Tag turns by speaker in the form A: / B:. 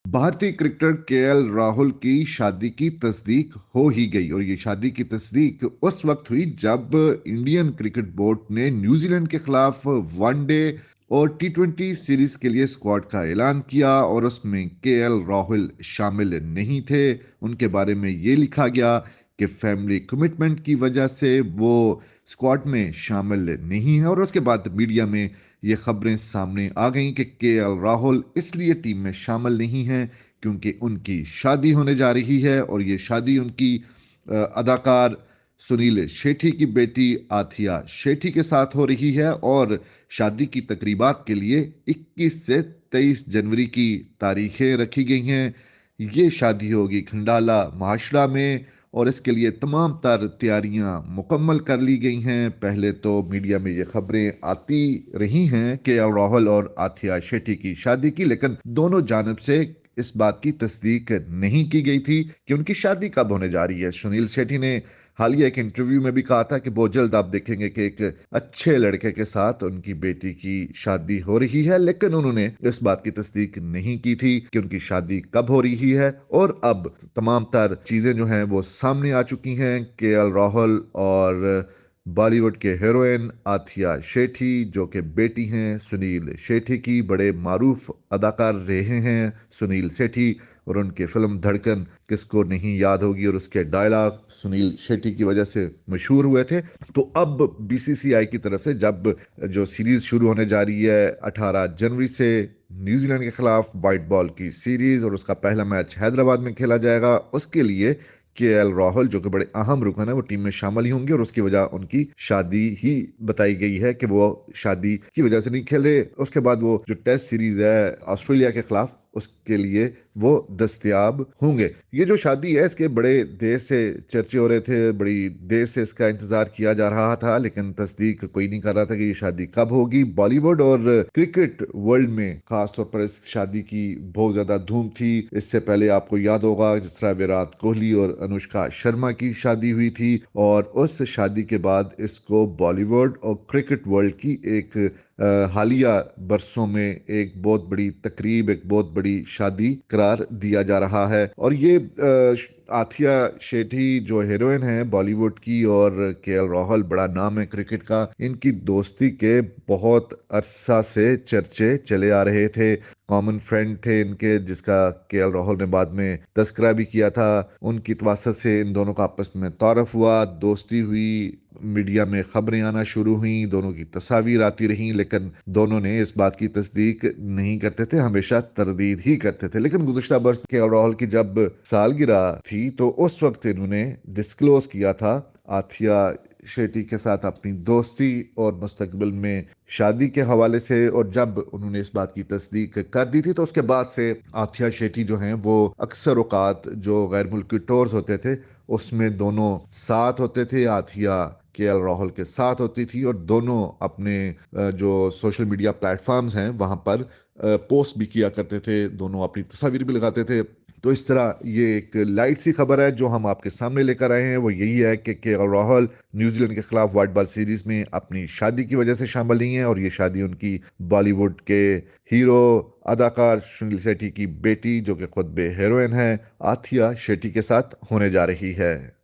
A: भारतीय cricketer KL Rahul की शादी की तस्दीक हो ही गई और ये शादी की तस्दीक उस वक्त हुई जब इंडियन क्रिकेट बोर्ड ने न्यूजीलैंड के खिलाफ वनडे और टी20 सीरीज के लिए स्क्वाड का ऐलान किया और उसमें केएल राहुल शामिल नहीं थे। उनके बारे में ये लिखा गया कि फैमिली कमिटमेंट की वजह से वो स्क्वाड में शामिल नहीं है और उसके बाद मीडिया में ये खबरें सामने आ गईं कि केएल राहुल इसलिए टीम में शामिल नहीं हैं क्योंकि उनकी शादी होने जा रही है और ये शादी उनकी अदाकार सुनील शेट्टी की बेटी आथिया शेट्टी के साथ हो रही है और शादी की तकरीबात के लिए 21 से 23 जनवरी की तारीखें रखी गई हैं। ये शादी होगी खंडाला महाशरा में और इसके लिए तमाम तर तैयारियां मुकम्मल कर ली गई हैं। पहले तो मीडिया में ये खबरें आती रही हैं कि राहुल और आथिया शेट्टी की शादी की, लेकिन दोनों जानब से इस बात की तस्दीक नहीं की गई थी कि उनकी शादी कब होने जा रही है। सुनील शेट्टी ने हालिया एक इंटरव्यू में भी कहा था कि बहुत जल्द आप देखेंगे कि एक अच्छे लड़के के साथ उनकी बेटी की शादी हो रही है, लेकिन उन्होंने इस बात की तस्दीक नहीं की थी कि उनकी शादी कब हो रही है। और अब तमाम तर चीजें जो हैं वो सामने आ चुकी हैं। केएल राहुल और बॉलीवुड के हीरोइन आथिया शेट्टी जो कि बेटी हैं सुनील शेट्टी की, बड़े मारूफ अदाकार रहे हैं सुनील शेट्टी और उनके फिल्म धड़कन किसको नहीं याद होगी और उसके डायलॉग सुनील शेट्टी की वजह से मशहूर हुए थे। तो अब बीसीसीआई की तरफ से जब जो सीरीज शुरू होने जा रही है 18 जनवरी से न्यूजीलैंड के खिलाफ व्हाइट बॉल की सीरीज और उसका पहला मैच हैदराबाद में खेला जाएगा, उसके लिए केएल राहुल जो कि बड़े अहम रुकन है वो टीम में शामिल ही होंगे और उसकी वजह उनकी शादी ही बताई गई है कि वो शादी की वजह से नहीं खेल रहे। उसके बाद वो जो टेस्ट सीरीज है ऑस्ट्रेलिया के खिलाफ उसके लिए वो दस्तयाब होंगे। ये जो शादी है इसके बड़े देर से चर्चे हो रहे थे, बड़ी देर से इसका इंतजार किया जा रहा था, लेकिन तस्दीक कोई नहीं कर रहा था कि ये शादी कब होगी। बॉलीवुड और क्रिकेट वर्ल्ड में खासतौर पर इस शादी की बहुत ज्यादा धूम थी। इससे पहले आपको याद होगा जिस तरह विराट कोहली और अनुष्का शर्मा की शादी हुई थी और उस शादी के बाद इसको बॉलीवुड और क्रिकेट वर्ल्ड की एक हालिया बरसों में एक बहुत बड़ी तकरीब, एक बहुत बड़ी शादी करार दिया जा रहा है। और ये आथिया शेट्टी जो हीरोइन है बॉलीवुड की और केएल राहुल बड़ा नाम है क्रिकेट का, इनकी दोस्ती के बहुत अरसा से चर्चे चले आ रहे थे। कॉमन फ्रेंड थे इनके जिसका केएल राहुल ने बाद में तस्करा भी किया था। उनकी तवासत से इन दोनों का आपस में तारुफ हुआ, दोस्ती हुई, मीडिया में खबरें आना शुरू हुई, दोनों की तस्वीर आती रहीं, लेकिन दोनों ने इस बात की तस्दीक नहीं करते थे, हमेशा तरदीद ही करते थे। लेकिन गुज़श्ता बरस केएल राहुल की जब सालगिरह थी तो उस वक्त इन्होंने डिस्क्लोज किया था आथिया शेट्टी के साथ अपनी दोस्ती और मुस्तकबिल में शादी के हवाले से। और जब उन्होंने इस बात की तस्दीक कर दी थी तो उसके बाद से आथिया शेट्टी जो हैं वो अक्सर औकात जो गैर मुल्की टूर्स होते थे उसमें दोनों साथ होते थे। आथिया केएल राहुल के साथ होती थी और दोनों अपने जो सोशल मीडिया प्लेटफॉर्म्स हैं वहां पर पोस्ट भी किया करते थे, दोनों अपनी तस्वीर भी लगाते थे। तो इस तरह ये एक लाइट सी खबर है जो हम आपके सामने लेकर आए हैं, वो यही है कि केएल राहुल न्यूजीलैंड के खिलाफ व्हाइट बॉल सीरीज में अपनी शादी की वजह से शामिल नहीं है और ये शादी उनकी बॉलीवुड के हीरो अदाकार सुनील शेट्टी की बेटी जो कि खुद बे हीरोइन है आथिया शेट्टी के साथ होने जा रही है।